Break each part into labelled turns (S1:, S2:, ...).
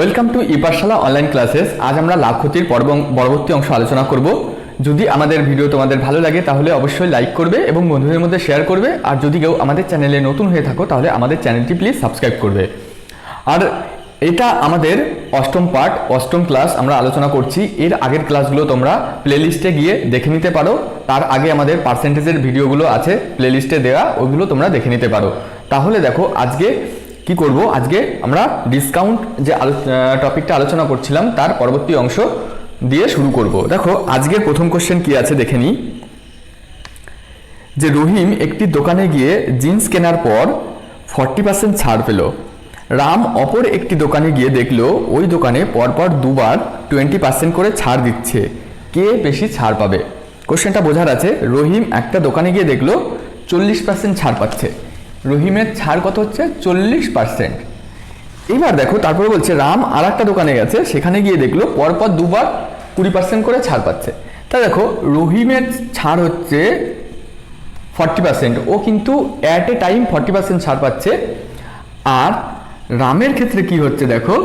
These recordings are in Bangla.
S1: Welcome to ePathshala online classes. আজ আমরা লাভ ক্ষতির পরবর্তী অংশ আলোচনা করব। যদি আমাদের ভিডিও তোমাদের ভালো লাগে তাহলে অবশ্যই লাইক করবে এবং বন্ধুদের মধ্যে শেয়ার করবে। আর যদি কেউ আমাদের চ্যানেলে নতুন হয়ে থাকো তাহলে আমাদের চ্যানেলটি প্লিজ সাবস্ক্রাইব করবে। আর এটা আমাদের অষ্টম পার্ট, অষ্টম ক্লাস আমরা আলোচনা করছি। এর আগের ক্লাসগুলো তোমরা প্লেলিস্টে গিয়ে দেখে নিতে পারো। তার আগে আমাদের পার্সেন্টেজের ভিডিওগুলো আছে প্লেলিস্টে দেওয়া, ওইগুলো তোমরা দেখে নিতে পারো। তাহলে দেখো আজকে কি করব, আজকে আমরা ডিসকাউন্ট যে টপিকটা আলোচনা করছিলাম তার পরবর্তী অংশ দিয়ে শুরু করব। দেখো আজকের প্রথম কোশ্চেন কি আছে দেখে নিই। যে রহিম একটি দোকানে গিয়ে জিন্স কেনার পর 40% ছাড় পেল। রাম অপর একটি দোকানে গিয়ে দেখলো ওই দোকানে পরপর দুবার 20% করে ছাড় দিচ্ছে, কে বেশি ছাড় পাবে? কোশ্চেনটা বোঝার আছে। রহিম একটা দোকানে গিয়ে দেখলো 40% ছাড় পাচ্ছে। রহিমের ছাড় কত হচ্ছে? 40%। এবার দেখো তারপরে বলছে রাম আর একটা দোকানে গেছে, সেখানে গিয়ে দেখলো পরপর দুবার 20% করে ছাড় পাচ্ছে। তা দেখো রহিমের ছাড় হচ্ছে 40%, ও কিন্তু অ্যাট এ টাইম 40% ছাড় পাচ্ছে। আর রামের ক্ষেত্রে কি হচ্ছে দেখো,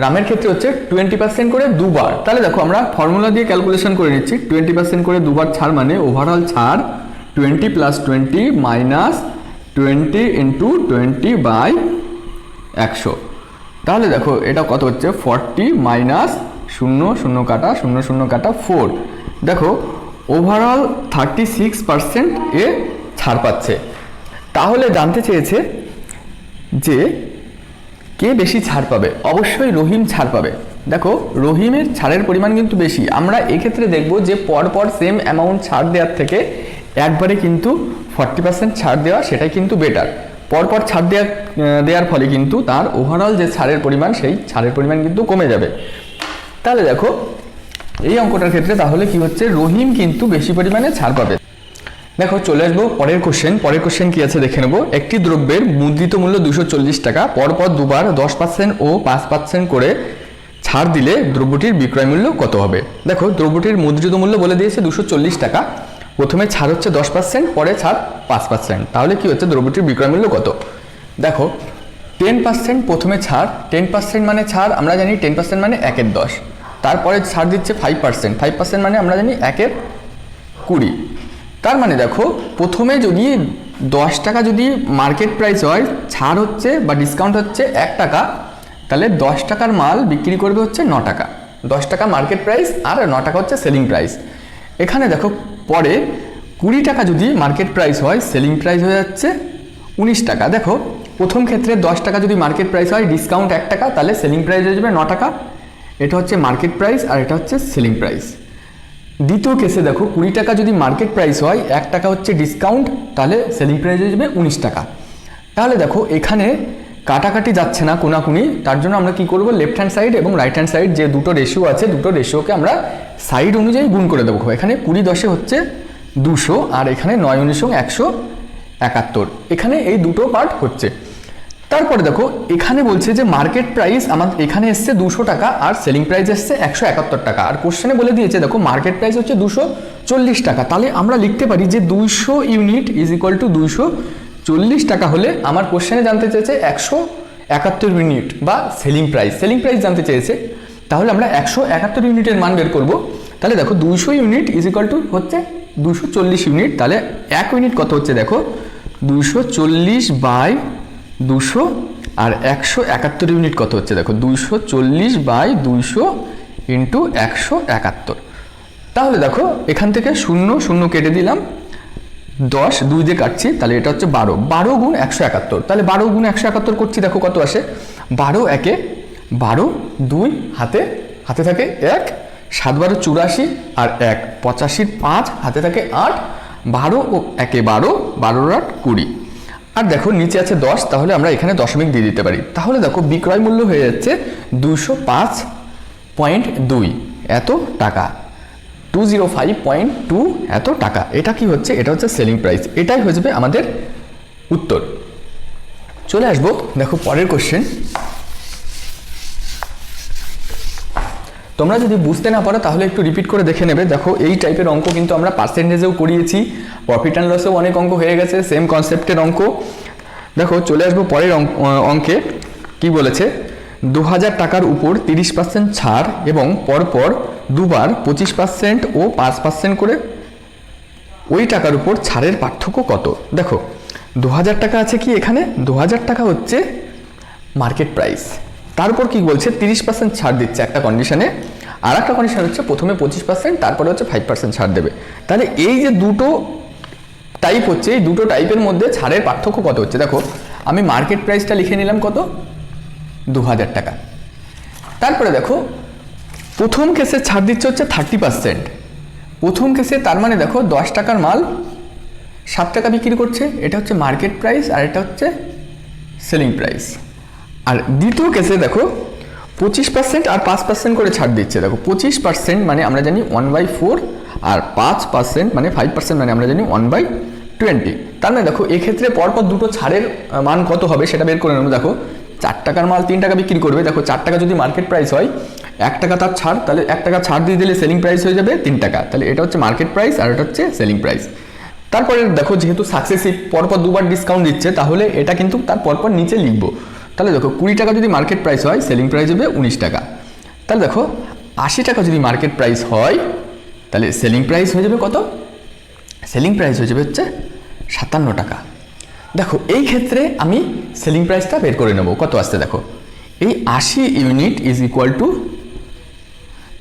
S1: রামের ক্ষেত্রে হচ্ছে 20% করে দুবার। তাহলে দেখো আমরা ফর্মুলা দিয়ে ক্যালকুলেশন করে নিচ্ছি। 20% করে দুবার ছাড় মানে ওভারঅল ছাড় 20 + 20 মাইনাস 20 × 20/100। তাহলে দেখো এটা কত হচ্ছে 40 মাইনাস 0 0 কাটা 0 0 কাটা 4। দেখো ওভারঅল 36% এ ছাড় পাচ্ছে। তাহলে জানতে চেয়েছে যে কে বেশি ছাড় পাবে? অবশ্যই রহিম ছাড় পাবে। দেখো রহিমের ছাড়ের পরিমাণ কিন্তু বেশি। আমরা এক্ষেত্রে দেখব যে পরপর সেম অ্যামাউন্ট ছাড় দেওয়ার থেকে একবারে কিন্তু 40% ছাড় দেওয়া সেটাই কিন্তু বেটার। পরপর ছাড় দেওয়ার ফলে কিন্তু তার ওভারঅল যে ছাড়ের পরিমাণ সেই ছাড়ের পরিমাণ কিন্তু কমে যাবে। তাহলে দেখো এই অঙ্কটার ক্ষেত্রে তাহলে কি হচ্ছে, রহিম কিন্তু বেশি পরিমাণে ছাড় পাবে। দেখো চলে আসবো পরের কোশ্চেন। পরের কোশ্চেন কি আছে দেখে নেবো। একটি দ্রব্যের মুদ্রিত মূল্য 240 টাকা, পরপর দুবার 10% ও 5% করে ছাড় দিলে দ্রব্যটির বিক্রয় মূল্য কত হবে? দেখো দ্রব্যটির মুদ্রিত মূল্য বলে দিয়েছে 240 টাকা, প্রথমে ছাড় হচ্ছে 10%, পরে ছাড় 5%। তাহলে কি হচ্ছে দ্রব্যটির বিক্রয় মূল্য কত? দেখো 10% প্রথমে ছাড়, 10% মানে ছাড় আমরা জানি 10% মানে 1/10। তারপরে ছাড় দিচ্ছে 5%, 5% মানে আমরা জানি 1/20। তার মানে দেখো প্রথমে যদি 10 টাকা যদি মার্কেট প্রাইস হয়, ছাড় হচ্ছে বা ডিসকাউন্ট হচ্ছে 1 টাকা, তাহলে 10 টাকার মাল বিক্রি করবে হচ্ছে 9 টাকা। 10 টাকা মার্কেট প্রাইস আর 9 টাকা হচ্ছে সেলিং প্রাইস। এখানে দেখো পরে 20 টাকা যদি মার্কেট প্রাইস হয়, সেলিং প্রাইস হয়ে যাচ্ছে 19 টাকা। দেখো প্রথম ক্ষেত্রে 10 টাকা যদি মার্কেট প্রাইস হয়, ডিসকাউন্ট 1 টাকা, তাহলে সেলিং প্রাইস হয়ে যাবে 9 টাকা। এটা হচ্ছে মার্কেট প্রাইস আর এটা হচ্ছে সেলিং প্রাইস। দ্বিতীয় কেসে দেখো 20 টাকা যদি মার্কেট প্রাইস হয়, 1 টাকা হচ্ছে ডিসকাউন্ট, তাহলে সেলিং প্রাইস হয়ে যাবে 19 টাকা। তাহলে দেখো এখানে কাটাকাটি যাচ্ছে না কোনাকুনি, তার জন্য আমরা কি করব, লেফট হ্যান্ড সাইড এবং রাইট হ্যান্ড সাইড যে দুটো রেশিও আছে, দুটো রেশিওকে আমরা সাইড অনুযায়ী গুণ করে দেবো। এখানে 20 10 হচ্ছে 200 আর এখানে 9 19 171। এখানে এই দুটো পার্ট হচ্ছে। তারপরে দেখো এখানে বলছে যে মার্কেট প্রাইস আমাদের এখানে এসছে 200 টাকা আর সেলিং প্রাইস এসছে 171 টাকা। আর কোশ্চেনে বলে দিয়েছে দেখো মার্কেট প্রাইস হচ্ছে 240 টাকা। তাহলে আমরা লিখতে পারি যে 200 ইউনিট ইজ ইকুয়াল টু 240 টাকা হলে আমার কোশ্চেনে জানতে চেয়েছে 171 ইউনিট বা সেলিং প্রাইস। সেলিং প্রাইস জানতে চেয়েছে, তাহলে আমরা 171 ইউনিটের মান বের করব। তাহলে দেখো 200 ইউনিট ইজ ইকুয়াল টু হচ্ছে 240 ইউনিট। তাহলে 1 ইউনিট কত হচ্ছে দেখো 240/200 আর 171 ইউনিট কত হচ্ছে দেখো 240/200 ইন্টু 171। তাহলে দেখো এখান থেকে 0 0 কেটে দিলাম, 10 2 দিয়ে কাটছি, তাহলে এটা হচ্ছে 12 12 গুণ 171। তাহলে 12 গুণ 171 করছি, দেখো কত আসে 12 একে 12, 2 হাতে হাতে থাকে 1, 7 12 84 আর 1 85, 5 হাতে থাকে 8, 12 ও 1 12, 12 8 20। আর দেখো নিচে আছে 10, তাহলে আমরা এখানে দশমিক দিয়ে দিতে পারি। তাহলে দেখো বিক্রয় মূল্য হয়ে যাচ্ছে 205.2 এত টাকা, 205.2 এত টাকা। এটা কি হচ্ছে, এটা হচ্ছে সেলিং প্রাইস। এটাই হয়ে যাবে আমাদের উত্তর। চলে আসবো দেখো পরের কোশ্চেন। তোমরা যদি বুঝতে না পারো তাহলে একটু রিপিট করে দেখে নেবে। দেখো এই টাইপের অঙ্ক কিন্তু আমরা পার্সেন্টেজেও করিয়েছি, প্রফিট অ্যান্ড লসেও অনেক অঙ্ক হয়ে গেছে, সেম কনসেপ্টের অঙ্ক। দেখো চলে আসবো পরের অঙ্কে। কি বলেছে, 2000 টাকার উপর 30% ছাড় এবং পরপর দুবার 25% ও 5% করে ওই টাকার উপর ছাড়ের পার্থক্য কত? দেখো 2000 টাকা আছে কি এখানে, 2000 টাকা হচ্ছে মার্কেট প্রাইস, তারপর কি বলছে 30% ছাড় দিচ্ছে একটা কন্ডিশনে, আর একটা কন্ডিশন হচ্ছে প্রথমে 25% তারপরে হচ্ছে 5% ছাড় দেবে। তাহলে এই যে দুটো টাইপ হচ্ছে, এই দুটো টাইপের মধ্যে ছাড়ের পার্থক্য কত হচ্ছে? দেখো আমি মার্কেট প্রাইসটা লিখে নিলাম কত, 2000 টাকা। তারপরে দেখো প্রথম কেসে ছাড় দিচ্ছে হচ্ছে 30%, প্রথম কেসে তার মানে দেখো 10 টাকার মাল 7 টাকা বিক্রি করছে, এটা হচ্ছে মার্কেট প্রাইস আর এটা হচ্ছে সেলিং প্রাইস। আর দ্বিতীয় কেসে দেখো 25% আর 5% করে ছাড় দিচ্ছে। দেখো 25% মানে আমরা জানি 1/4 আর 5% মানে 5% মানে আমরা জানি 1/20। তার মানে দেখো এক্ষেত্রে পরপর দুটো ছাড়ের মান কত হবে সেটা বের করে নেবো। দেখো 4 টাকার মাল 3 টাকা বিক্রি করবে, দেখো 4 টাকা যদি মার্কেট প্রাইস হয়, 1 টাকা তার ছাড়, তাহলে 1 টাকা ছাড় দিয়ে দিলে সেলিং প্রাইস হয়ে যাবে 3 টাকা। তাহলে এটা হচ্ছে মার্কেট প্রাইস আর এটা হচ্ছে সেলিং প্রাইস। তারপরে দেখো যেহেতু সাকসেসিভ পরপর দুবার ডিসকাউন্ট দিচ্ছে, তাহলে এটা কিন্তু তার পরপর নিচে লিখবো। তাহলে দেখো 20 টাকা যদি মার্কেট প্রাইস হয়, সেলিং প্রাইস হবে 19 টাকা। তাহলে দেখো 80 টাকা যদি মার্কেট প্রাইস হয়, তাহলে সেলিং প্রাইস হয়ে যাবে কত? সেলিং প্রাইস হয়ে যাবে হচ্ছে 57 টাকা। দেখো এই ক্ষেত্রে আমি সেলিং প্রাইসটা বের করে নেব কত আসছে। দেখো এই 80 ইউনিট ইজ ইকুয়াল টু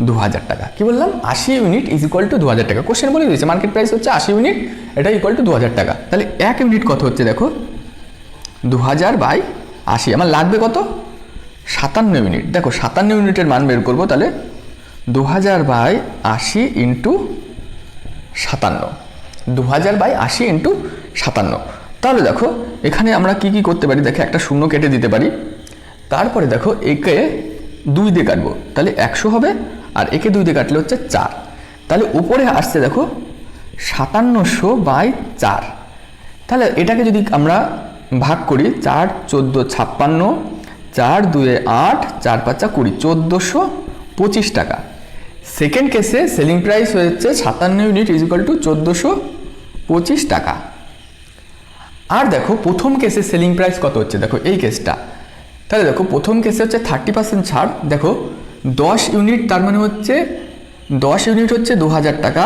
S1: 2000 টাকা। কি বললাম? 80 ইউনিট ইজ ইকুয়াল টু 2000 টাকা। কোশ্চেন বলে দিয়েছে মার্কেট প্রাইস হচ্ছে 80 ইউনিট, এটা ইকুয়াল টু 2000 টাকা। তাহলে 1 ইউনিট কত হচ্ছে? দেখো 2000/80, আমার লাগবে কত? 57 ইউনিট। দেখো 57 ইউনিটের মান বের করবো, তাহলে 2000/80 ইন্টু 57, 2000/80 ইন্টু 57। তাহলে দেখো এখানে আমরা কি কি করতে পারি, দেখো একটা শূন্য কেটে দিতে পারি, তারপরে দেখো একে 2 দিয়ে কাটবো, তাহলে 100 হবে, আর একে 2 দিয়ে কাটলে হচ্ছে 4। তাহলে উপরে আসছে দেখো 5700/4। তাহলে এটাকে যদি আমরা ভাগ করি, 4 14 56, 4 2 8, 4 5 20, 1425 টাকা। সেকেন্ড কেসে সেলিং প্রাইস হচ্ছে 57 ইউনিট ইজ ইকুয়াল টু 1425 টাকা। আর দেখো প্রথম কেসে সেলিং প্রাইস কত হচ্ছে, দেখো এই কেসটা। তাহলে দেখো প্রথম কেসে হচ্ছে 30% ছাড়, দেখো 10 ইউনিট, তার মানে হচ্ছে 10 ইউনিট হচ্ছে 2000 টাকা।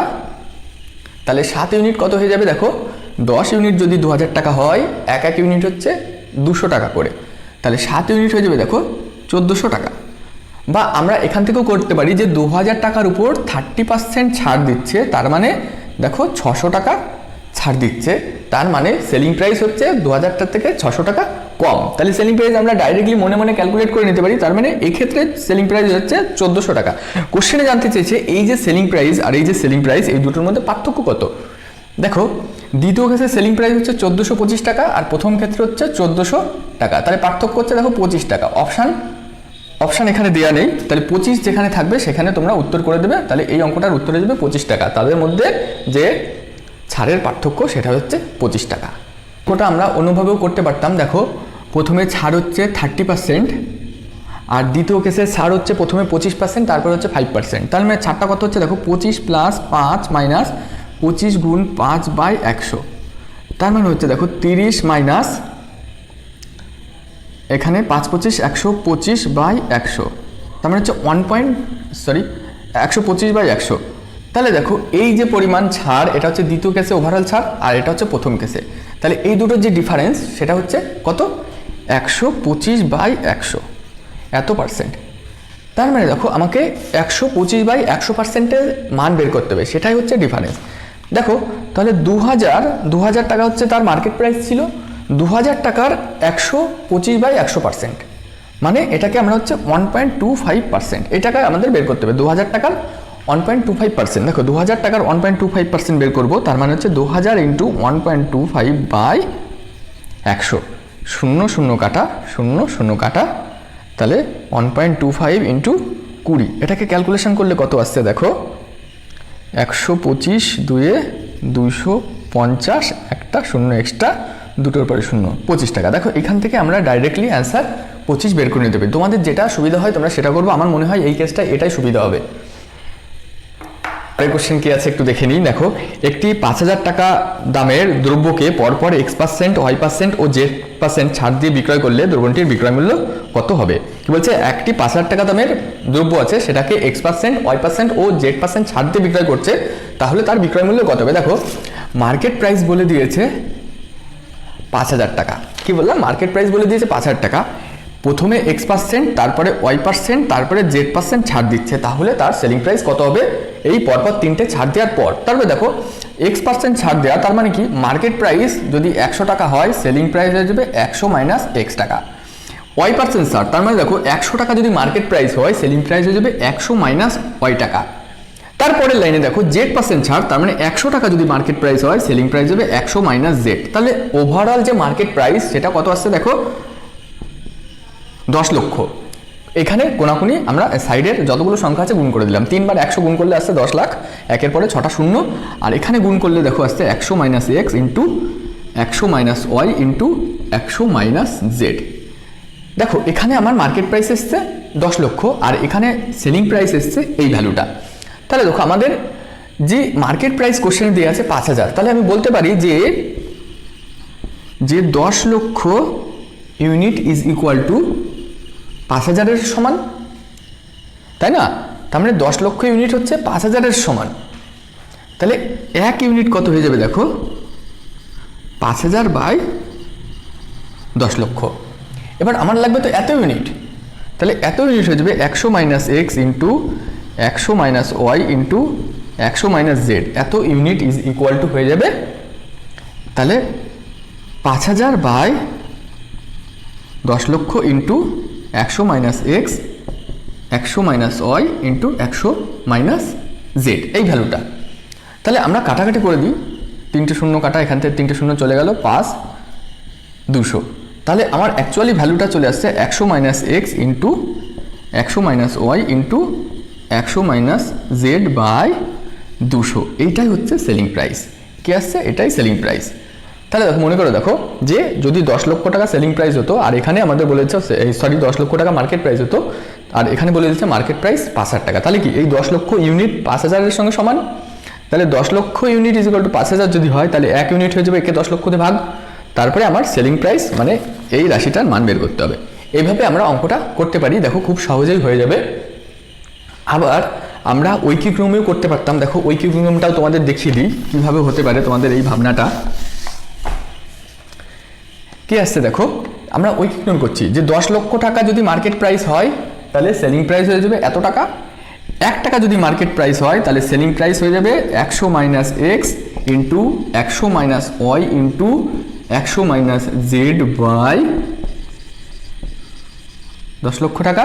S1: তাহলে 7 ইউনিট কত হয়ে যাবে? দেখো 10 ইউনিট যদি 2000 টাকা হয়, এক ইউনিট হচ্ছে 200 টাকা করে, তাহলে 7 ইউনিট হয়ে যাবে দেখো 1400 টাকা। বা আমরা এখান থেকেও করতে পারি যে 2000 টাকার উপর 30% ছাড় দিচ্ছে, তার মানে দেখো 600 টাকা ছাড় দিচ্ছে, তার মানে সেলিং প্রাইস হচ্ছে 2000 থেকে 600 টাকা কম। তাহলে সেলিং প্রাইস আমরা ডাইরেক্টলি মনে মনে ক্যালকুলেট করে নিতে পারি, তার মানে এক্ষেত্রে সেলিং প্রাইস হচ্ছে 1400 টাকা। কোশ্চেনে জানতে চেয়েছে এই যে সেলিং প্রাইস আর এই যে সেলিং প্রাইস, এই দুটোর মধ্যে পার্থক্য কত। দেখো দ্বিতীয় ক্ষেত্রে সেলিং প্রাইস হচ্ছে 1425 টাকা আর প্রথম ক্ষেত্রে হচ্ছে 1400 টাকা, তাহলে পার্থক্য হচ্ছে দেখো 25 টাকা। অপশান এখানে দেওয়া নেই, তাহলে 25 যেখানে থাকবে সেখানে তোমরা উত্তর করে দেবে, তাহলে এই অঙ্কটার উত্তর হয়ে যাবে 25 টাকা। তাদের মধ্যে যে ছাড়ের পার্থক্য সেটা হচ্ছে 25 টাকা। ওটা আমরা অন্যভাবেও করতে পারতাম। দেখো প্রথমে ছাড় হচ্ছে 30% আর দ্বিতীয় কেসে ছাড় হচ্ছে প্রথমে 25%, তারপর হচ্ছে 5%। তাহলে মানে ছাড়টা কত হচ্ছে? দেখো 25 + 5 মাইনাস 25 গুণ 5/100, তার মানে হচ্ছে দেখো 30 মাইনাস এখানে 5 25 125/100, তার মানে হচ্ছে 125/100। তাহলে দেখো এই যে পরিমাণ ছাড়, এটা হচ্ছে দ্বিতীয় কেসে ওভারঅল ছাড় আর এটা হচ্ছে প্রথম কেসে। তাহলে এই দুটোর যে ডিফারেন্স সেটা হচ্ছে কত? 125/100, এত পার্সেন্ট। তার মানে দেখো আমাকে 125/100%-এর মান বের করতে হবে, সেটাই হচ্ছে ডিফারেন্স। দেখো তাহলে 2000 টাকা হচ্ছে তার মার্কেট প্রাইস ছিল, 2000 টাকার 125/100%, মানে এটাকে আমরা হচ্ছে 1.25%, এটাকে আমাদের বের করতে হবে। 2000 টাকার 1.25%, দেখো 2000 টাকার 1.25% বের করবো, তার মানে হচ্ছে 2000 × 1.25/100, 0 0 কাটা 0 0 কাটা, তাহলে 1.25 × 20, এটাকে ক্যালকুলেশন করলে কত আসছে? দেখো 125 2 250, একটা 0 এক্সট্রা, দুটোর পরে 0, 25 টাকা। দেখো এখান থেকে আমরা ডাইরেক্টলি অ্যান্সার 25 বের করে নিতে পারি। তোমাদের যেটা সুবিধা হয় তোমরা সেটা করবো, আমার মনে হয় এই কেসটা এটাই সুবিধা হবে। পরের কোশ্চেন কি আছে একটু দেখে নিই। দেখো, একটি 5,000 টাকা দামের দ্রব্যকে পরপর X%, Y% ও Z% ছাড় দিয়ে বিক্রয় করলে দ্রব্যটির বিক্রয় মূল্য কত হবে? কি বলছে, একটি 5,000 টাকা দামের দ্রব্য আছে, সেটাকে X%, Y% ও Z% ছাড় দিয়ে বিক্রয় করছে, তাহলে তার বিক্রয় মূল্য কত হবে? দেখো, মার্কেট প্রাইস বলে দিয়েছে 5,000 টাকা। কি বললাম, মার্কেট প্রাইস বলে দিয়েছে 5,000 টাকা, প্রথমে X%, তারপরে Y%, তারপরে Z% ছাড় দিচ্ছে, তাহলে তার সেলিং প্রাইস কত হবে এই পরপর তিনটে ছাড় দেওয়ার পর? তারপরে দেখো, X% ছাড় দেওয়া, তার মানে কি, মার্কেট প্রাইস যদি 100 টাকা হয়, সেলিং প্রাইস হয়ে যাবে 100 মাইনাস X টাকা। Y% ছাড়, তার মানে দেখো 100 টাকা যদি মার্কেট প্রাইস হয়, সেলিং প্রাইস হয়ে যাবে 100 মাইনাস Y টাকা। তারপরের লাইনে দেখো, Z% ছাড়, তার মানে 100 টাকা যদি মার্কেট প্রাইস হয়, সেলিং প্রাইস হবে 100 মাইনাস Z। তাহলে ওভারঅল যে মার্কেট প্রাইস সেটা কত আসছে দেখো, 10 লক্ষ। এখানে কোনাকুনি আমরা সাইডের যতগুলো সংখ্যা আছে গুণ করে দিলাম, 3 বার 100 গুণ করলে আসছে 10 লাখ, একের পরে 6টা শূন্য, আর এখানে গুণ করলে দেখো আসছে 100 minus X into 100 minus Y into 100 minus Z। দেখো, এখানে আমার মার্কেট প্রাইস এসছে 10 লক্ষ, আর এখানে সেলিং প্রাইস এসছে এই ভ্যালুটা। তাহলে দেখো, আমাদের যে মার্কেট প্রাইস কোশ্চেনে দেওয়া আছে 5,000, তাহলে আমি বলতে পারি যে 10 লক্ষ ইউনিট ইজ ইকুয়াল টু 5,000-এর সমান, তাই না? তার মানে 10 লক্ষ ইউনিট হচ্ছে 5,000-এর সমান। তাহলে 1 ইউনিট কত হয়ে যাবে দেখো, 5,000 বাই 10 লক্ষ। এবার আমার লাগবে তো এত ইউনিট, তাহলে এত ইউনিট হয়ে যাবে 100 minus X into 100 minus Y into 100 minus Z। এত ইউনিট ইজ ইকুয়াল টু হয়ে যাবে, তাহলে 5,000 বাই 10 লক্ষ into 100 minus X 100 minus Y into 100 minus Z, এই ভ্যালুটা। তাহলে আমরা কাটাকাটি করে দিই, 3টে শূন্য কাটা, এখান থেকে 3টে শূন্য চলে গেল, 5 200। তাহলে আমার অ্যাকচুয়ালি ভ্যালুটা চলে আসছে 100 minus X into 100 minus Y into 100 minus Z by 200। এইটাই হচ্ছে সেলিং প্রাইস। কি আসছে, এটাই সেলিং প্রাইস। তাহলে দেখো, মনে করো, দেখো যে যদি 10 লক্ষ টাকা সেলিং প্রাইস হতো, আর এখানে আমাদের বলেছে 10 লক্ষ টাকা মার্কেট প্রাইস হতো, আর এখানে বলে দিচ্ছে মার্কেট প্রাইস 5,000 টাকা, তাহলে কি এই 10 লক্ষ ইউনিট 5,000-এর সঙ্গে সমান? তাহলে 10 লক্ষ ইউনিট ইজ ইকুয়াল টু 5,000 যদি হয়, তাহলে 1 ইউনিট হয়ে যাবে একে 10 লক্ষতে ভাগ, তারপরে আমার সেলিং প্রাইস মানে এই রাশিটার মান বের করতে হবে। এইভাবে আমরা অঙ্কটা করতে পারি, দেখো খুব সহজেই হয়ে যাবে। আবার আমরা ঐকিক নিয়মেও করতে পারতাম। দেখো, ঐকিক নিয়মটাও তোমাদের দেখিয়ে দিই কীভাবে হতে পারে তোমাদের এই ভাবনাটা। কি আসছে দেখো, আমরা ঐকিক নিয়ম করছি যে 10 লক্ষ টাকা যদি মার্কেট প্রাইস হয়, তাহলে সেলিং প্রাইস হয়ে যাবে এত টাকা। 1 টাকা যদি মার্কেট প্রাইস হয়, তাহলে সেলিং প্রাইস হয়ে যাবে 100 minus X into 100 minus Y into 100 minus Z by 10 লক্ষ টাকা।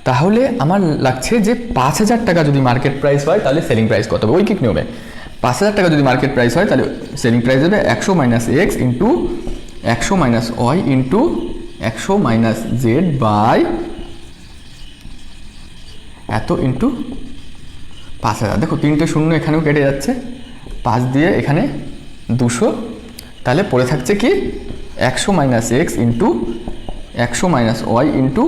S1: তাহলে আমার লাগছে যে 5,000 টাকা যদি মার্কেট প্রাইস হয়, তাহলে সেলিং প্রাইস কত হবে ঐকিক নিয়মে? 5,000 টাকা যদি মার্কেট প্রাইস হয়, তাহলে সেলিং প্রাইস হবে 100 minus X into 100 minus Y into 100 minus Z by এত ইন্টু 5,000। দেখো, 3টে শূন্য এখানেও কেটে যাচ্ছে, 5 দিয়ে এখানে 200, তাহলে পড়ে থাকছে কি 100 minus X into 100 minus Y into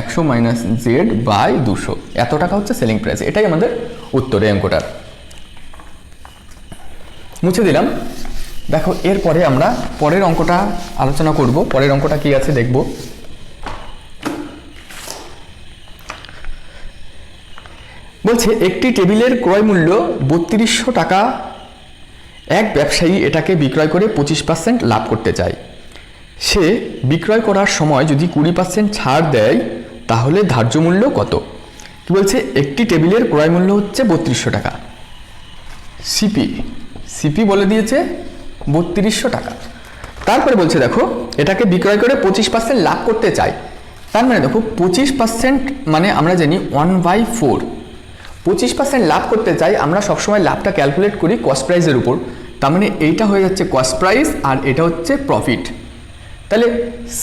S1: 100 minus Z by 200। এত টাকা হচ্ছে সেলিং প্রাইস। এটাই আমাদের উত্তর এই অঙ্কটার। মুছে দিলাম। দেখো, এরপরে আমরা পরের অঙ্কটা আলোচনা করব। পরের অঙ্কটা কি আছে দেখব। বলছে, একটি টেবিলের ক্রয় মূল্য 3200 টাকা, এক ব্যবসায়ী এটাকে বিক্রয় করে 25% লাভ করতে চায়। সে বিক্রয় করার সময় যদি 20% ছাড় দেয়, তাহলে ধার্য মূল্য কত? কি বলছে, একটি টেবিলের ক্রয় মূল্য হচ্ছে 3200 টাকা, সিপি বলে দিয়েছে 3200 টাকা। তারপরে বলছে, দেখো এটাকে বিক্রয় করে 25% লাভ করতে চাই। তার মানে দেখো, 25% মানে আমরা জানি 1/4। 25% লাভ করতে চাই, আমরা সবসময় লাভটা ক্যালকুলেট করি কস্ট প্রাইসের উপর। তার মানে এইটা হয়ে যাচ্ছে কস্ট প্রাইস, আর এটা হচ্ছে প্রফিট। তাহলে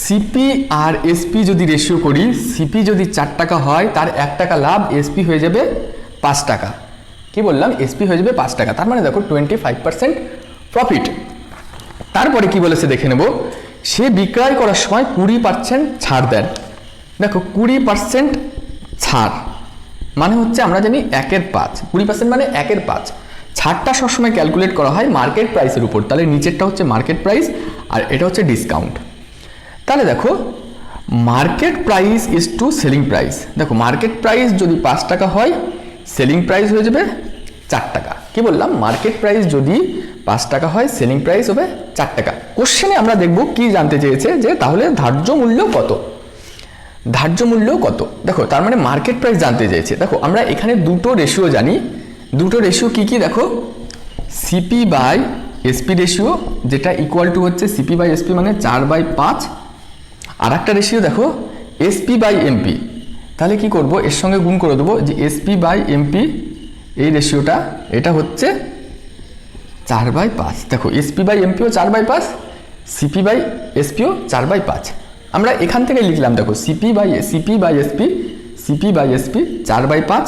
S1: সিপি আর এসপি যদি রেশিও করি, সিপি যদি 4 টাকা হয়, তার 1 টাকা লাভ, এসপি হয়ে যাবে 5 টাকা। কি বললাম, এসপি হয়ে যাবে 5 টাকা। তার মানে দেখো 25% প্রফিট। তারপরে কি বলেছে দেখে নেব, সে বিক্রয় করার সময় 20% ছাড় দেন। দেখো 20% ছাড়, মানে হচ্ছে আমরা জানি 1/5, 20% মানে 1/5। ছাড়টা সবসময় ক্যালকুলেট করা হয় মার্কেট প্রাইসের উপর, তাহলে নিচেরটা হচ্ছে মার্কেট প্রাইস আর এটা হচ্ছে ডিসকাউন্ট। তাহলে দেখো market price is to selling price, দেখো মার্কেট প্রাইস যদি 5 টাকা হয় সেলিং প্রাইস হয়ে যাবে 4 টাকা। কি বললাম, মার্কেট প্রাইস যদি 5 টাকা হয় সেলিং প্রাইস হবে 4 টাকা। কোশ্চেনে আমরা দেখব কি জানতে চেয়েছে যে তাহলে ধার্য মূল্য কত, ধার্য মূল্য কত। দেখো তার মানে মার্কেট প্রাইস জানতে চেয়েছে। দেখো আমরা এখানে দুটো রেশিও জানি, দুটো রেশিও কি কি দেখো, সিপি বাই এসপি রেশিও, যেটা ইকুয়াল টু হচ্ছে সিপি বাই এসপি মানে 4/5। আর একটা রেশিও দেখো এসপি বাই এমপি, তাহলে কি করব এর সঙ্গে গুণ করে দেবো যে এসপি বাই এমপি, এই রেশিওটা এটা হচ্ছে 4/5। দেখো এসপি বাই এমপিও 4/5, সিপি বাই এসপিও 4/5। আমরা এখান থেকে লিখলাম দেখো সিপি বাই এসপি 4/5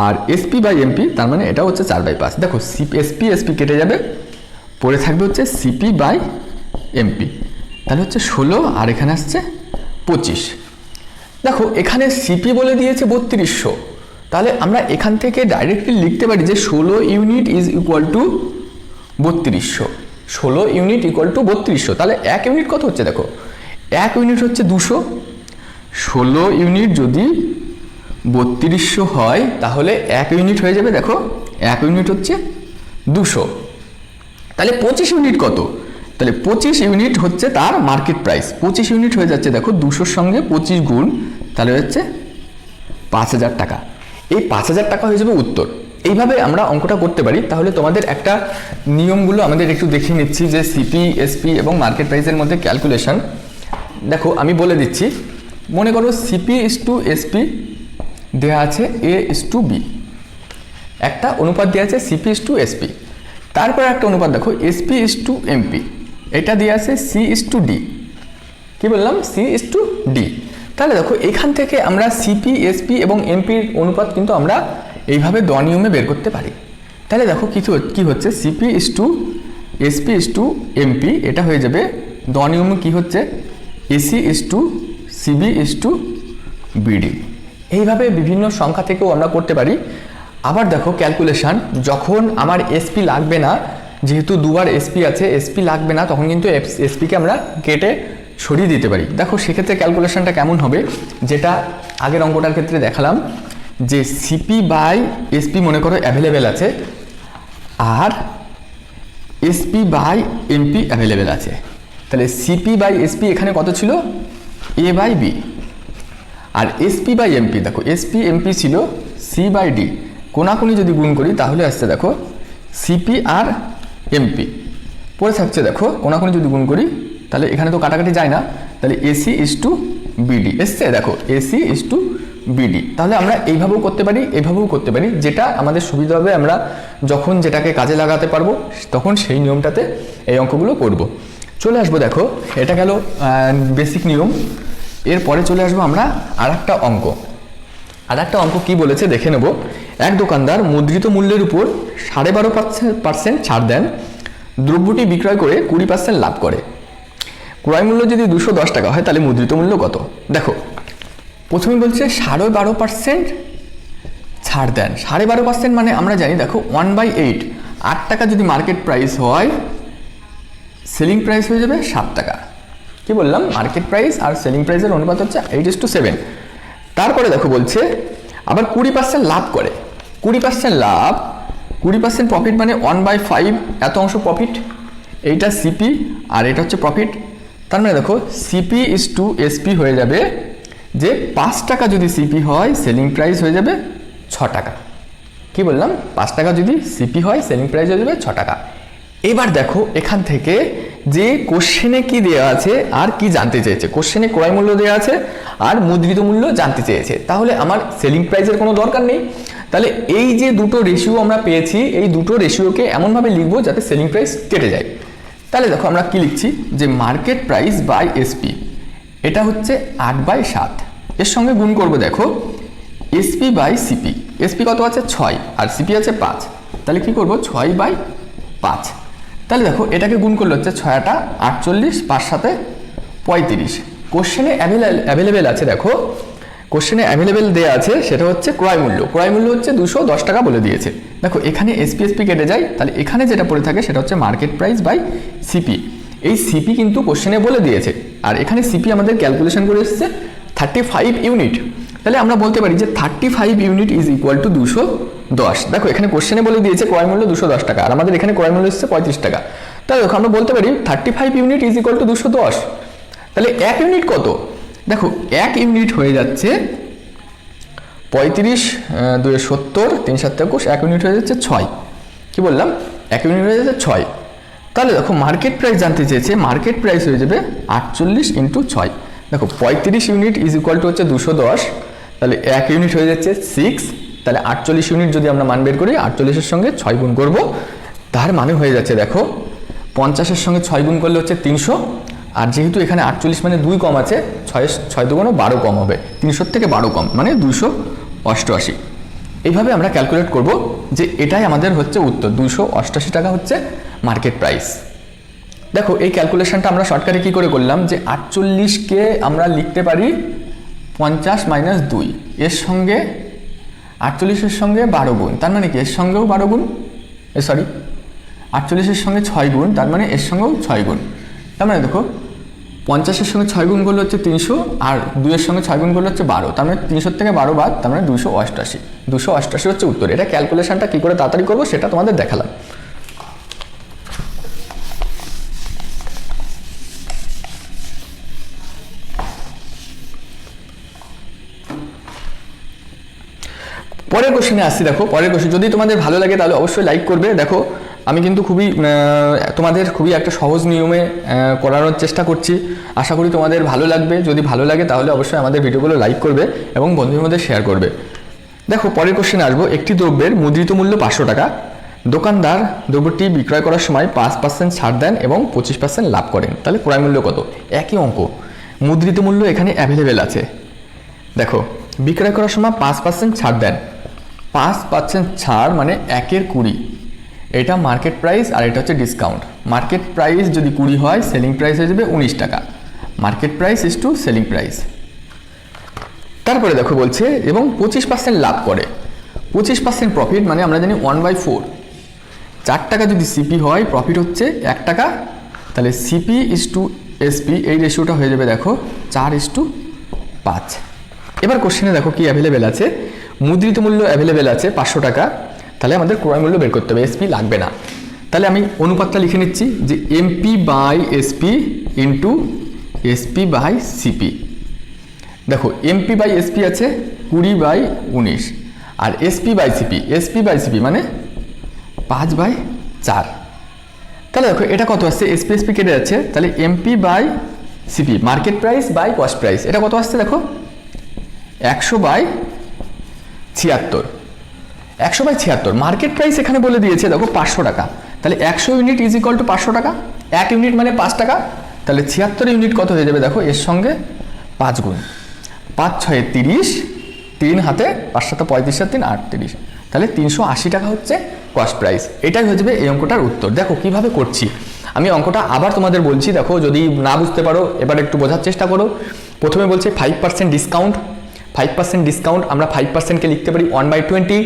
S1: আর এসপি বাই এমপি, তার মানে এটা হচ্ছে 4/5। দেখো এসপি কেটে যাবে, পড়ে থাকবে হচ্ছে সিপি বাই এমপি, তাহলে হচ্ছে 16 আর এখানে আসছে 25। দেখো এখানে সিপি বলে দিয়েছে 3200, তাহলে আমরা এখান থেকে ডাইরেক্টলি লিখতে পারি যে 16 unit is equal to 3200, 16 unit equal to 3200। তাহলে 1 ইউনিট কত হচ্ছে দেখো, 1 ইউনিট হচ্ছে 200, 16 ইউনিট যদি 3200 হয় তাহলে 1 ইউনিট হয়ে যাবে, দেখো 1 ইউনিট হচ্ছে 200। তাহলে 25 ইউনিট কত, তাহলে 25 ইউনিট হচ্ছে তার মার্কেট প্রাইস। 25 ইউনিট হয়ে যাচ্ছে দেখো 200-র সঙ্গে 25 গুণ, তাহলে হচ্ছে 5000 টাকা। এই 5000 টাকা হয়ে যাবে উত্তর। এইভাবে আমরা অঙ্কটা করতে পারি। তাহলে তোমাদের একটা নিয়মগুলো আমাদের একটু দেখিয়ে নিচ্ছি যে সিপি এসপি এবং মার্কেট প্রাইসের মধ্যে ক্যালকুলেশন। দেখো আমি বলে দিচ্ছি, মনে করো সিপি ইস টু এসপি দেওয়া আছে এ ইস টু বি, একটা অনুপাত দেওয়া আছে সিপি ইস টু এসপি, তারপর একটা অনুপাত দেখো এসপি ইস টু এমপি, এটা দেওয়া আছে সি ইস টু ডি। কি বললাম, সি ইস টু ডি। তাহলে দেখো এখান থেকে আমরা সিপি এসপি এবং এমপির অনুপাত কিন্তু আমরা এইভাবে দ নিয়মে বের করতে পারি। তাহলে দেখো কি হচ্ছে, CP is to SP is to MP, এটা হয়ে যাবে দ নিয়মে কি হচ্ছে AC is to CB is to BD. এইভাবে বিভিন্ন সংখ্যা থেকেও আমরা করতে পারি। আবার দেখো ক্যালকুলেশন, যখন আমার এসপি লাগবে না, যেহেতু দুবার এসপি আছে, এসপি লাগবে না, তখন কিন্তু এসপিকে আমরা কেটে সরিয়ে দিতে পারি। দেখো সেক্ষেত্রে ক্যালকুলেশনটা কেমন হবে, যেটা আগের অঙ্কটার ক্ষেত্রে দেখালাম যে সিপি বাই এসপি মনে করো অ্যাভেলেবেল আছে আর এসপি বাই এমপি অ্যাভেলেবেল আছে। তাহলে সিপি বাই এসপি এখানে কত ছিল, এ বাই বি, আর এসপি বাই এমপি দেখো এসপি এমপি ছিল সি বাই ডি। কোনাকুনি যদি গুণ করি তাহলে আসছে দেখো সিপি আর এমপি, পরে থাকছে দেখো কোনাকুনি যদি গুণ করি তাহলে এখানে তো কাটাকাটি যায় না, তাহলে এসি ইস টু বিডি এসছে, দেখো এসি ইস টু বিডি। তাহলে আমরা এইভাবেও করতে পারি, এইভাবেও করতে পারি, যেটা আমাদের সুবিধা হবে। আমরা যখন যেটাকে কাজে লাগাতে পারবো তখন সেই নিয়মটাতে এই অঙ্কগুলো করব। চলে আসবো, দেখো এটা গেল বেসিক নিয়ম। এরপরে চলে আসবো আমরা আর একটা অঙ্ক কি বলেছে দেখে নেব। এক দোকানদার মুদ্রিত মূল্যের উপর 12.5% ছাড় দেন, দ্রব্যটি বিক্রয় করে 20% লাভ করে। ক্রয় মূল্য যদি 210 টাকা হয় তাহলে মুদ্রিত মূল্য কত। দেখো প্রথমে বলছে 12.5% ছাড় দেন। 12.5% মানে আমরা জানি দেখো 1/8, 8 টাকা যদি মার্কেট প্রাইস হয় সেলিং প্রাইস হয়ে যাবে 7 টাকা। কি বললাম, মার্কেট প্রাইস আর সেলিং প্রাইসের অনুপাত হচ্ছে 8:7। তারপরে দেখো বলছে আবার 20% লাভ করে। 20% লাভ, 20% প্রফিট মানে 1/5, এত অংশ প্রফিট, এইটা সিপি আর এটা হচ্ছে প্রফিট। তার মানে দেখো সিপি ইস টু এসপি হয়ে যাবে যে 5 টাকা যদি সিপি হয় সেলিং প্রাইস হয়ে যাবে 6 টাকা। কি বললাম, 5 টাকা যদি সিপি হয় সেলিং প্রাইস হয়ে যাবে 6 টাকা। এবার দেখো এখান থেকে যে কোশ্চেনে কি দেওয়া আছে আর কি জানতে চেয়েছে। কোশ্চেনে ক্রয় মূল্য দেওয়া আছে আর মুদ্রিত মূল্য জানতে চেয়েছে, তাহলে আমার সেলিং প্রাইসের কোনো দরকার নেই। তাহলে এই যে দুটো রেশিও আমরা পেয়েছি, এই দুটো রেশিওকে এমনভাবে লিখবো যাতে সেলিং প্রাইস কেটে যায়। তাহলে দেখো আমরা কি লিখছি যে মার্কেট প্রাইস বাই এসপি, এটা হচ্ছে 8/7, এর সঙ্গে গুণ করবো দেখো এসপি বাই সিপি। এসপি কত আছে 6 আর সিপি আছে 5, তাহলে কি করবো 6/5। তাহলে দেখো এটাকে গুণ করলে হচ্ছে 6টা 48, 5 7 35। কোশ্চেনে অ্যাভেলেবেল আছে দেখো কোশ্চেনে অ্যাভেলেবেল দেওয়া আছে সেটা হচ্ছে ক্রয় মূল্য হচ্ছে 210 টাকা বলে দিয়েছে। দেখো এখানে এসপি কেটে যায়, তাহলে এখানে যেটা পড়ে থাকে সেটা হচ্ছে মার্কেট প্রাইস বাই সিপি। এই সিপি কিন্তু কোশ্চেনে বলে দিয়েছে, আর এখানে সিপি আমাদের ক্যালকুলেশন করে এসেছে 35 ইউনিট। তাহলে আমরা বলতে পারি যে 35 ইউনিট ইজ ইকুয়াল টু 210। দেখো এখানে কোশ্চেনে বলে দিয়েছে ক্রয় মূল্য 210 টাকা, আর আমাদের এখানে ক্রয় মূল্য এসেছে 35 টাকা। তাহলে দেখো আমরা বলতে পারি 35 ইউনিট ইজ ইকুয়াল টু 210। তাহলে 1 ইউনিট কত? দেখো 1 ইউনিট হয়ে যাচ্ছে 35, 2 70, 3 7 21, 1 ইউনিট হয়ে যাচ্ছে 6। কি বললাম? 1 ইউনিট হয়ে যাচ্ছে 6। তাহলে দেখো মার্কেট প্রাইস জানতে চেয়েছে, মার্কেট প্রাইস হয়ে যাবে 48 ইন্টু 6। দেখো 35 ইউনিট ইজ ইকুয়াল টু হচ্ছে 210, তাহলে 1 ইউনিট হয়ে যাচ্ছে 6। তাহলে 48 ইউনিট যদি আমরা মান বের করি, 48-এর সঙ্গে 6 গুণ করব, তার মানে হয়ে যাচ্ছে দেখো 50-এর সঙ্গে 6 গুণ করলে হচ্ছে 300। আর যেহেতু এখানে 48 মানে 2 কম আছে, 6 দুগুণে 12 কম হবে, 300 থেকে 12 কম মানে 288। এইভাবে আমরা ক্যালকুলেট করব যে এটাই আমাদের হচ্ছে উত্তর, 288 টাকা হচ্ছে মার্কেট প্রাইস। দেখো এই ক্যালকুলেশনটা আমরা শর্টকাটে কী করে করলাম, যে 48কে আমরা লিখতে পারি 50 মাইনাস 2, এর সঙ্গে 48-এর সঙ্গে 12 গুণ, তার মানে কি এর সঙ্গেও 12 গুণ, 48-এর সঙ্গে 6 গুণ, তার মানে এর সঙ্গেও 6 গুণ। তার মানে দেখো 50-এর সঙ্গে 6 গুণ করলে হচ্ছে 300, আর 2-এর সঙ্গে 6 গুণ করলে হচ্ছে 12, তার মানে 300 থেকে 12 বাদ, তার মানে 288 হচ্ছে উত্তর। এটা ক্যালকুলেশনটা কী করে তাড়াতাড়ি করবো সেটা তোমাদের দেখালাম। পরের কোশ্চেনে আসছি। দেখো পরের কোশ্চেন যদি তোমাদের ভালো লাগে তাহলে অবশ্যই লাইক করবে। দেখো আমি কিন্তু তোমাদের খুবই একটা সহজ নিয়মে করানোর চেষ্টা করছি, আশা করি তোমাদের ভালো লাগবে। যদি ভালো লাগে তাহলে অবশ্যই আমাদের ভিডিওগুলো লাইক করবে এবং বন্ধুদের মধ্যে শেয়ার করবে। দেখো পরের কোশ্চেনে আসবো, একটি দ্রব্যের মুদ্রিত মূল্য 500 টাকা, দোকানদার দ্রব্যটি বিক্রয় করার সময় 5% ছাড় দেন এবং 25% লাভ করেন, তাহলে ক্রয় মূল্য কত? একই অঙ্ক, মুদ্রিত মূল্য এখানে অ্যাভেলেবেল আছে। দেখো বিক্রয় করার সময় 5% ছাড় দেন, 5% ছাড় মানে 1-এর 20, এটা মার্কেট প্রাইস আর এটা হচ্ছে ডিসকাউন্ট। মার্কেট প্রাইস যদি 20 হয়, সেলিং প্রাইস হয়ে যাবে 19 টাকা। Market price is to selling price. তারপরে দেখো বলছে এবং 25% লাভ করে, 25% প্রফিট মানে আমরা জানি 1/4, 4 টাকা যদি সিপি হয়, প্রফিট হচ্ছে 1 টাকা, তাহলে সিপি ইজ টু এসপি এই রেশিওটা হয়ে যাবে দেখো 4:5। এবার কোশ্চেনে দেখো কি অ্যাভেলেবেল আছে, মুদ্রিত মূল্য অ্যাভেলেবেল আছে 500 টাকা, তাহলে আমাদের ক্রয় মূল্য বের করতে হবে, এসপি লাগবে না। তাহলে আমি অনুপাতটা লিখে নিচ্ছি যে MP by SP into SP by CP. দেখো এমপি বাই এসপি আছে 20/19, আর এসপি বাই সিপি মানে 5/4। তাহলে দেখো এটা কত আসছে, এসপি কেটে যাচ্ছে, তাহলে MP by CP market price by cost price, এটা কত আসছে দেখো 100/76। 100/76 মার্কেট প্রাইস এখানে বলে দিয়েছে দেখো 500 টাকা, তাহলে 100 ইউনিট ইজ ইকুয়াল টু 500 টাকা, 1 ইউনিট মানে 5 টাকা, তাহলে 76 ইউনিট কত হয়ে যাবে দেখো এর সঙ্গে 5 গুণ, 5 6 30, 3 হাতে 5 7 35 3 38, তাহলে 380 টাকা হচ্ছে কস্ট প্রাইস। এটাই হয়ে যাবে এই অঙ্কটার উত্তর। দেখো কিভাবে করছি আমি অঙ্কটা আবার তোমাদের বলছি, দেখো যদি না বুঝতে পারো এবার একটু বোঝার চেষ্টা করো। প্রথমে বলছে 5% ডিসকাউন্ট, 5% ডিসকাউন্ট আমরা 5%কে লিখতে পারি 1/20,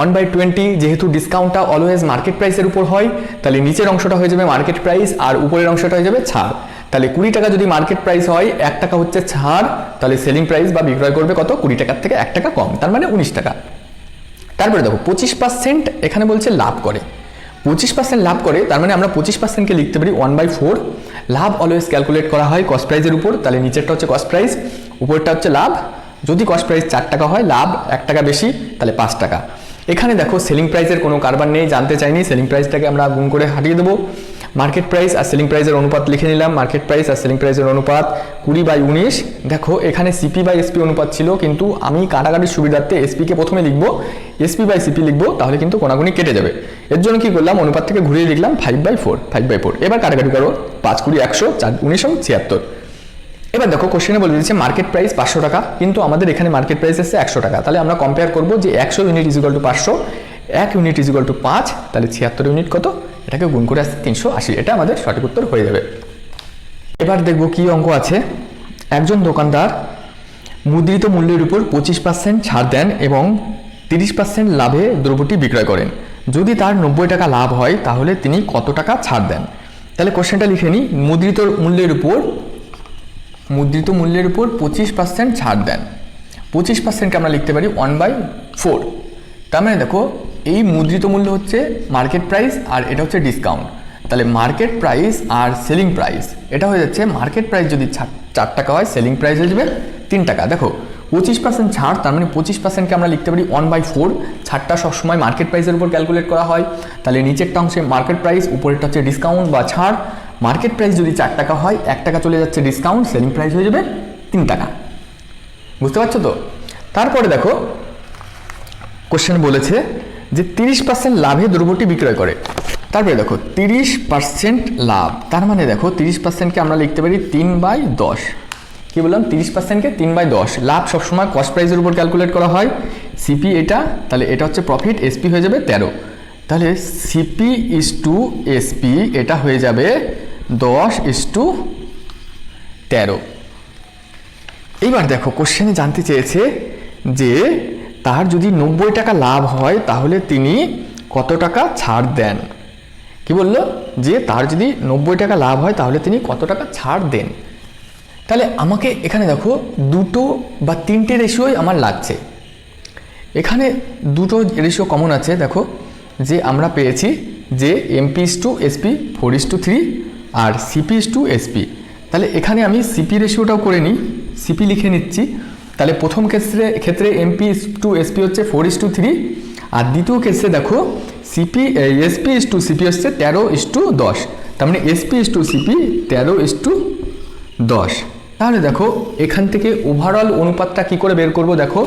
S1: 1/20 যেহেতু ডিসকাউন্টটা অলওয়েজ মার্কেট প্রাইসের উপর হয়, তাহলে নিচের অংশটা হয়ে যাবে মার্কেট প্রাইস আর উপরের অংশটা হয়ে যাবে ছাড়। তাহলে 20 টাকা যদি মার্কেট প্রাইস হয়, 1 টাকা হচ্ছে ছাড়, তাহলে সেলিং প্রাইস বা বিক্রয় করবে কত, 20 টাকার থেকে 1 টাকা কম, তার মানে 19 টাকা। তারপরে দেখো 25% এখানে বলছে লাভ করে, 25% লাভ করে, তার মানে আমরা 25%কে লিখতে পারি 1/4। লাভ অলওয়েজ ক্যালকুলেট করা হয় কস্ট প্রাইসের উপর, তাহলে নিচেরটা হচ্ছে কস্ট প্রাইস, উপরটা হচ্ছে লাভ। যদি কস্ট প্রাইস 4 টাকা হয়, লাভ 1 টাকা বেশি, তাহলে 5 টাকা। এখানে দেখো সেলিং প্রাইসের কোনো কারবার নেই, জানতে চাইনি, সেলিং প্রাইসটাকে আমরা গুণ করে হারিয়ে দেবো। মার্কেট প্রাইস আর সেলিং প্রাইসের অনুপাত লিখে নিলাম, মার্কেট প্রাইস আর সেলিং প্রাইসের অনুপাত 20/19। দেখো এখানে সিপি বাই এসপি অনুপাত ছিল, কিন্তু আমি কাটাকাটির সুবিধার্থে এসপিকে প্রথমে লিখবো, এসপি বাই সিপি লিখবো, তাহলে কিন্তু কোনাগুনি কেটে যাবে। এর জন্য কি করলাম, অনুপাত থেকে ঘুরিয়ে লিখলাম 5/4। এবার কাটাকাটি করো, 5 20 100, 4 19 76। এবার দেখো কোশ্চেনে বলে দিয়েছে মার্কেট প্রাইস 500 টাকা, কিন্তু আমাদের এখানে মার্কেট প্রাইস এসেছে 100 টাকা। তাহলে আমরা কম্পেয়ার করবো যে 100 unit is equal to 500, 1 unit is equal to 5, তাহলে 76 ইউনিট কত, এটাকে গুণ করে আসছে 380, এটা আমাদের সঠিক উত্তর হয়ে যাবে। এবার দেখবো কি অঙ্ক আছে। একজন দোকানদার মুদ্রিত মূল্যের উপর 25% ছাড় দেন এবং 30% লাভে দ্রব্যটি বিক্রয় করেন। যদি তার 90 টাকা লাভ হয় তাহলে তিনি কত টাকা ছাড় দেন? তাহলে কোশ্চেনটা লিখে নিই। মুদ্রিত মূল্যের উপর 25% ছাড় দেন। 25%কে আমরা লিখতে পারি 1/4। তার মানে দেখো এই মুদ্রিত মূল্য হচ্ছে মার্কেট প্রাইস আর এটা হচ্ছে ডিসকাউন্ট। তাহলে মার্কেট প্রাইস আর সেলিং প্রাইস এটা হয়ে যাচ্ছে, মার্কেট প্রাইস যদি 4 টাকা হয় সেলিং প্রাইস হয়ে যাবে 3 টাকা। দেখো 25% ছাড়, তার মানে 25%কে আমরা লিখতে পারি 1/4। ছাড়টা সবসময় মার্কেট প্রাইসের উপর ক্যালকুলেট করা হয়। তাহলে নিচেরটা অংশে মার্কেট প্রাইস, উপরেরটা হচ্ছে ডিসকাউন্ট বা ছাড়। মার্কেট প্রাইস যদি 4 টাকা হয় 1 টাকা চলে যাচ্ছে ডিসকাউন্ট, সেলিং প্রাইস হয়ে যাবে 3 টাকা। বুঝতে পারছো তো? তারপরে দেখো কোশ্চেন বলেছে যে 30% লাভে দ্রব্যটি বিক্রয় করে। তারপরে দেখো 30% লাভ, তার মানে দেখো 30%কে আমরা লিখতে পারি 3/10। কি বললাম? 30%কে 3/10। লাভ সবসময় কস্ট প্রাইসের উপর ক্যালকুলেট করা হয়। সিপি এটা, তাহলে এটা হচ্ছে প্রফিট, এসপি হয়ে যাবে 13। তাহলে সিপি ইস টু এসপি এটা হয়ে যাবে 10:13। এইবার দেখো কোশ্চেনে জানতে চেয়েছে যে তার যদি 90 টাকা লাভ হয় তাহলে তিনি কত টাকা ছাড় দেন। কি বললো? যে তার যদি 90 টাকা লাভ হয় তাহলে তিনি কত টাকা ছাড় দেন। তাহলে আমাকে এখানে দেখো 2 বা 3টে রেশিওই আমার লাগছে। এখানে 2টো রেশিও কমন আছে। দেখো যে আমরা পেয়েছি যে MP is to SP 4:3 R CP is to SP. তাহলে এখানে আমি সিপি রেশিওটাও করে নিই, সিপি লিখে নিচ্ছি। তাহলে প্রথম ক্ষেত্রে এমপি ইস টু এসপি হচ্ছে 4:3 আর দ্বিতীয় ক্ষেত্রে দেখো এসপি ইস টু সিপি হচ্ছে 13:10। তার মানে এসপি ইস টু সিপি 13:10। তাহলে দেখো এখান থেকে ওভারঅল অনুপাতটা কি করে বের করব? দেখো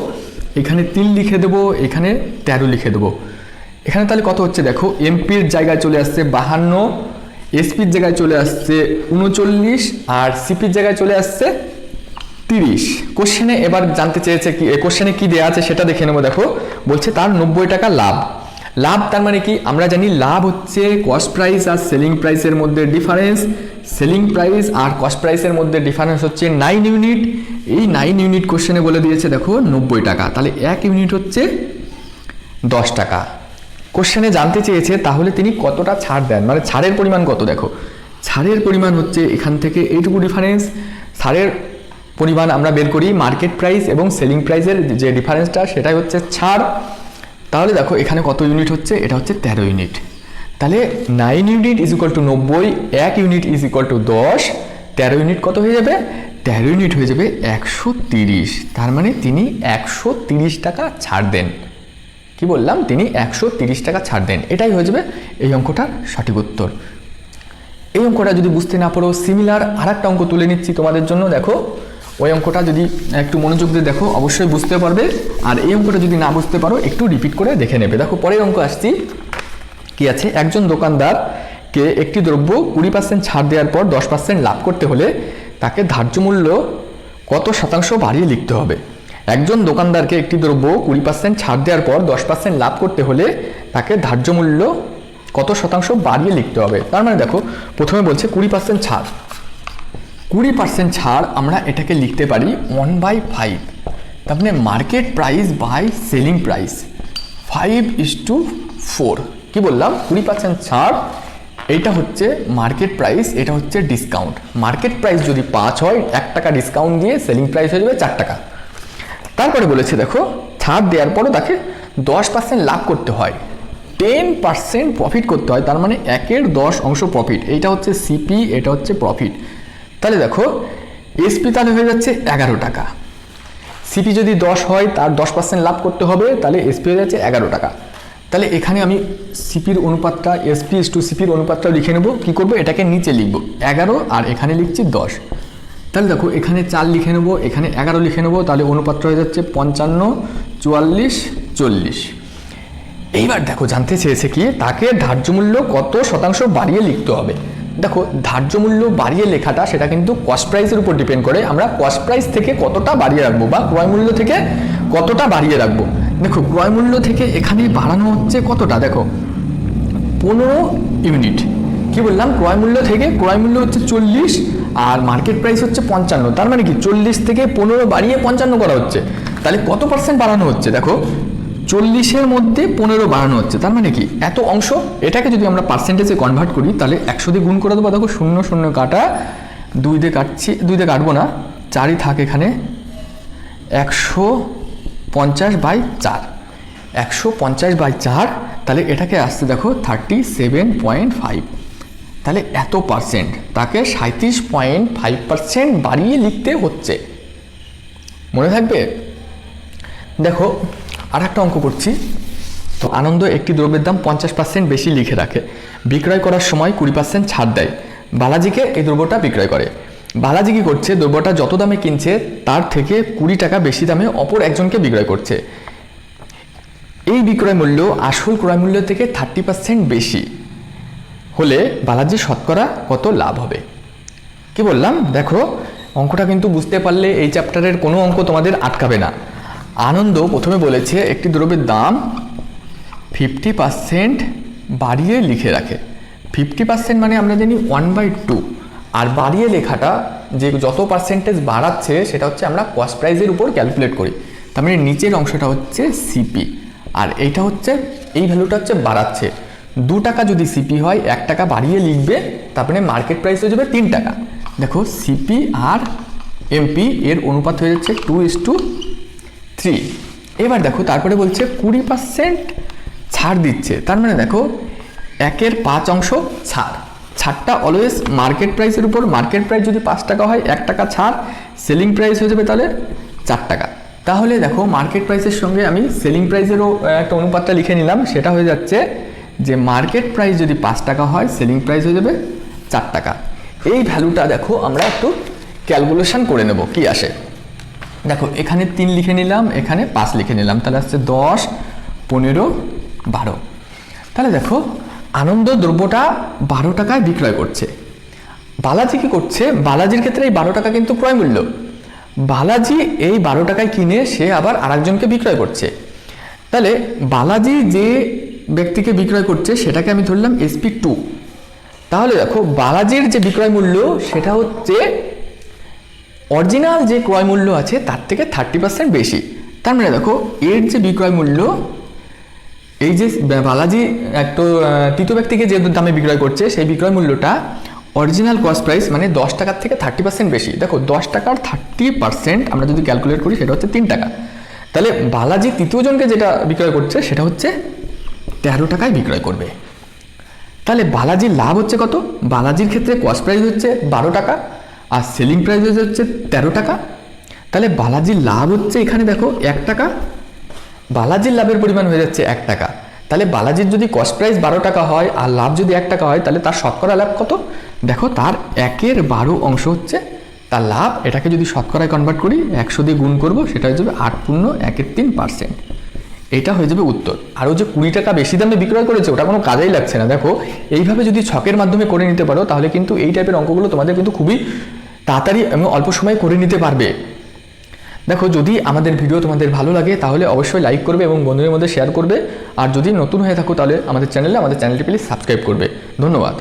S1: এখানে 3 লিখে দেবো, এখানে 13 লিখে দেবো। এখানে তাহলে কত হচ্ছে দেখো, এমপির জায়গায় চলে আসছে 52, এসপির জায়গায় চলে আসছে 39 আর সিপির জায়গায় চলে আসছে 30। কোশ্চেনে এবার জানতে চেয়েছে কি, কোশ্চেনে কি দেওয়া আছে সেটা দেখে নেবো। দেখো বলছে তার 90 টাকা লাভ। লাভ তার মানে কি? আমরা জানি লাভ হচ্ছে কস্ট প্রাইস আর সেলিং প্রাইসের মধ্যে ডিফারেন্স। সেলিং প্রাইস আর কস্ট প্রাইসের মধ্যে ডিফারেন্স হচ্ছে 9 ইউনিট। এই 9 ইউনিট কোশ্চেনে বলে দিয়েছে দেখো 90 টাকা, তাহলে 1 ইউনিট হচ্ছে 10 টাকা। কোশ্চেনে জানতে চেয়েছে তাহলে তিনি কতটা ছাড় দেন, মানে ছাড়ের পরিমাণ কত। দেখো ছাড়ের পরিমাণ হচ্ছে এখান থেকে এইটুকু ডিফারেন্স। ছাড়ের পরিমাণ আমরা বের করি মার্কেট প্রাইস এবং সেলিং প্রাইসের যে ডিফারেন্সটা সেটাই হচ্ছে ছাড়। তাহলে দেখো এখানে কত ইউনিট হচ্ছে, এটা হচ্ছে 13 ইউনিট। তাহলে 9 unit is equal to 90, 1 unit is equal to 10, 13 unit কত হয়ে যাবে? 13 ইউনিট হয়ে যাবে 130। তার মানে তিনি 130 টাকা ছাড় দেন। কি বললাম? তিনি 130 টাকা ছাড় দেন। এটাই হয়ে যাবে এই অঙ্কটার সঠিক উত্তর। এই অঙ্কটা যদি বুঝতে না পারো সিমিলার আরেকটা অঙ্ক তুলে নিচ্ছি তোমাদের জন্য। দেখো ওই অঙ্কটা যদি একটু মনোযোগ দিয়ে দেখো অবশ্যই বুঝতে পারবে, আর এই অঙ্কটা যদি না বুঝতে পারো একটু রিপিট করে দেখে নেবে। দেখো পরের অঙ্ক আসছি। কি আছে? একজন দোকানদারকে একটি দ্রব্য 20% ছাড় দেওয়ার পর 10% লাভ করতে হলে তাকে ধার্য মূল্য কত শতাংশ বাড়িয়ে লিখতে হবে। একজন দোকানদারকে একটি দ্রব্য 20% ছাড় দেওয়ার পর 10% লাভ করতে হলে তাকে ধার্য মূল্য কত শতাংশ বাড়িয়ে লিখতে হবে। তার মানে দেখো প্রথমে বলছে 20% ছাড়। 20% ছাড় আমরা এটাকে লিখতে পারি 1/5। তার মানে market price by selling price 5:4। কি বললাম? 20% ছাড়, এইটা হচ্ছে মার্কেট প্রাইস, এটা হচ্ছে ডিসকাউন্ট। মার্কেট প্রাইস যদি 5 হয় 1 টাকা ডিসকাউন্ট দিয়ে সেলিং প্রাইস হয়ে যাবে 4 টাকা। তারপরে বলেছে দেখো ছাড় দেওয়ার পরও তাকে 10% লাভ করতে হয়, 10% প্রফিট করতে হয়। তার মানে 1/10 প্রফিট। এইটা হচ্ছে সিপি, এটা হচ্ছে প্রফিট। তাহলে দেখো এসপি তাহলে হয়ে যাচ্ছে 11 টাকা। সিপি যদি 10 হয় তার 10% লাভ করতে হবে, তাহলে এসপি হয়ে যাচ্ছে 11 টাকা। তাহলে এখানে আমি সিপির অনুপাতটা এসপি ইস টু সিপির অনুপাতটাও লিখে নেব। কী করবো? এটাকে নিচে লিখবো 11 আর এখানে লিখছি 10। তাহলে দেখো এখানে 4 লিখে নেবো, এখানে 11 লিখে নেবো, তাহলে অনুপাতটা হয়ে যাচ্ছে 55, 44, 40। এইবার দেখো জানতে চেয়েছে কি তাকে ধার্য মূল্য কত শতাংশ বাড়িয়ে লিখতে হবে। দেখো ধার্য মূল্য বাড়িয়ে লেখাটা সেটা কিন্তু কস্ট প্রাইসের উপর ডিপেন্ড করে। আমরা কস্ট প্রাইস থেকে কতটা বাড়িয়ে রাখবো বা ক্রয় মূল্য থেকে কতটা বাড়িয়ে রাখবো। দেখো ক্রয় মূল্য থেকে এখানে বাড়ানো হচ্ছে কতটা, দেখো 15 ইউনিট। কি বললাম, ক্রয় মূল্য থেকে ক্রয় মূল্য হচ্ছে 40 আর মার্কেট প্রাইস হচ্ছে 55, তার মানে কি 40 থেকে 15 বাড়িয়ে 55 করা হচ্ছে। তাহলে কত পার্সেন্ট বাড়ানো হচ্ছে? দেখো 40-এর মধ্যে 15 বাড়ানো হচ্ছে, তার মানে কি এত অংশ। এটাকে যদি আমরা পার্সেন্টেজে কনভার্ট করি তাহলে 100 দিয়ে গুণ করে দেবো। দেখো 0 0 কাটা, 2 দিয়ে কাটছি, 2 দিয়ে কাটবো না, 4ই থাকে এখানে, 150/4, 150/4, তাহলে এটাকে আসছে দেখো 37.5। তাহলে এত পার্সেন্ট, তাকে 37.5% বাড়িয়ে লিখতে হচ্ছে। মনে থাকবে? দেখো আর একটা অঙ্ক করছি। তো আনন্দ একটি দ্রব্যের দাম 50% বেশি লিখে রাখে, বিক্রয় করার সময় 20% ছাড় দেয়। বালাজিকে এই দ্রব্যটা বিক্রয় করে। বালাজি কি করছে? দ্রব্যটা যত দামে কিনছে তার থেকে 20 টাকা বেশি দামে অপর একজনকে বিক্রয় করছে। এই বিক্রয় মূল্য আসল ক্রয় মূল্য থেকে 30% বেশি হলে বালাজির শতকরা কত লাভ হবে? কি বললাম? দেখো অঙ্কটা কিন্তু বুঝতে পারলে এই চ্যাপ্টারের কোনো অঙ্ক তোমাদের আটকাবে না। আনন্দ প্রথমে বলেছে একটি দ্রব্যের দাম 50% বাড়িয়ে লিখে রাখে। 50% মানে আমরা জানি 1/2, আর বাড়িয়ে লেখাটা যে যত পার্সেন্টেজ বাড়াচ্ছে সেটা হচ্ছে আমরা কস্ট প্রাইসের উপর ক্যালকুলেট করি। তার মানে নিচের অংশটা হচ্ছে সিপি, আর এইটা হচ্ছে এই ভ্যালুটা হচ্ছে বাড়াচ্ছে। 2 টাকা যদি সিপি হয় 1 টাকা বাড়িয়ে লিখবে, তারপরে মার্কেট প্রাইস হয়ে যাবে 3 টাকা। দেখো সিপি আর এমপি এর অনুপাত হয়ে যাচ্ছে 2:3। এবার দেখো তারপরে বলছে 20% ছাড় দিচ্ছে, তার মানে দেখো 1/5 ছাড়। ছাড়টা অলওয়েজ মার্কেট প্রাইসের উপর। মার্কেট প্রাইস যদি 5 টাকা হয় 1 টাকা ছাড়, সেলিং প্রাইস হয়ে যাবে তাহলে 4 টাকা। তাহলে দেখো মার্কেট প্রাইসের সঙ্গে আমি সেলিং প্রাইসেরও একটা অনুপাতটা লিখে নিলাম। সেটা হয়ে যাচ্ছে যে মার্কেট প্রাইস যদি 5 টাকা হয় সেলিং প্রাইস হয়ে যাবে 4 টাকা। এই ভ্যালুটা দেখো আমরা একটু ক্যালকুলেশন করে নেব কি আসে। দেখো এখানে 3 লিখে নিলাম, এখানে 5 লিখে নিলাম, তাহলে আসছে 10, 15, 12। তাহলে দেখো আনন্দ দ্রব্যটা 12 টাকায় বিক্রয় করছে। বালাজি কি করছে? বালাজির ক্ষেত্রে এই 12 টাকা কিন্তু ক্রয় মূল্য। বালাজি এই 12 টাকায় কিনে সে আবার আরেকজনকে বিক্রয় করছে। তাহলে বালাজি যে ব্যক্তিকে বিক্রয় করছে সেটাকে আমি ধরলাম SP2। তাহলে দেখো বালাজির যে বিক্রয় মূল্য সেটা হচ্ছে অরিজিনাল যে ক্রয় মূল্য আছে তার থেকে 30% বেশি। তার মানে দেখো এর যে বিক্রয় মূল্য, এই যে বালাজি একটা তৃতীয় ব্যক্তিকে যে দামে বিক্রয় করছে সেই বিক্রয় মূল্যটা অরিজিনাল কস্ট প্রাইস মানে 10 টাকার থেকে 30% বেশি। দেখো 10 টাকার 30% আমরা যদি ক্যালকুলেট করি সেটা হচ্ছে 3 টাকা। তাহলে বালাজি তৃতীয় জনকে যেটা বিক্রয় করছে সেটা হচ্ছে 13 টাকায় বিক্রয় করবে। তাহলে বালাজির লাভ হচ্ছে কত? বালাজির ক্ষেত্রে কস্ট প্রাইস হচ্ছে 12 টাকা আর সেলিং প্রাইস হচ্ছে 13 টাকা। তাহলে বালাজির লাভ হচ্ছে এখানে দেখো 1 টাকা। বালাজির লাভের পরিমাণ হয়ে যাচ্ছে 1 টাকা। তাহলে বালাজির যদি কস্ট প্রাইস 12 টাকা হয় আর লাভ যদি 1 টাকা হয় তাহলে তার শতকরা লাভ কত? দেখো তার 1/12 হচ্ছে তার লাভ। এটাকে যদি শতকরায় কনভার্ট করি 100 দিয়ে গুণ করবো, সেটা হয়ে যাবে 8.1৩%। এটা হয়ে যাবে উত্তর। আরও যে 20 টাকা বেশি দামে বিক্রয় করেছে ওটা কোনো কাজেই লাগছে না। দেখো এইভাবে যদি ছকের মাধ্যমে করে নিতে পারো তাহলে কিন্তু এই টাইপের অঙ্কগুলো তোমাদের কিন্তু খুবই তাড়াতাড়ি এবং অল্প সময়ে করে নিতে পারবে। দেখো যদি আমাদের ভিডিও তোমাদের ভালো লাগে তাহলে অবশ্যই লাইক করবে এবং বন্ধুদের মধ্যে শেয়ার করবে। আর যদি নতুন হয়ে থাকো তাহলে আমাদের চ্যানেলটি প্লিজ সাবস্ক্রাইব করবে। ধন্যবাদ।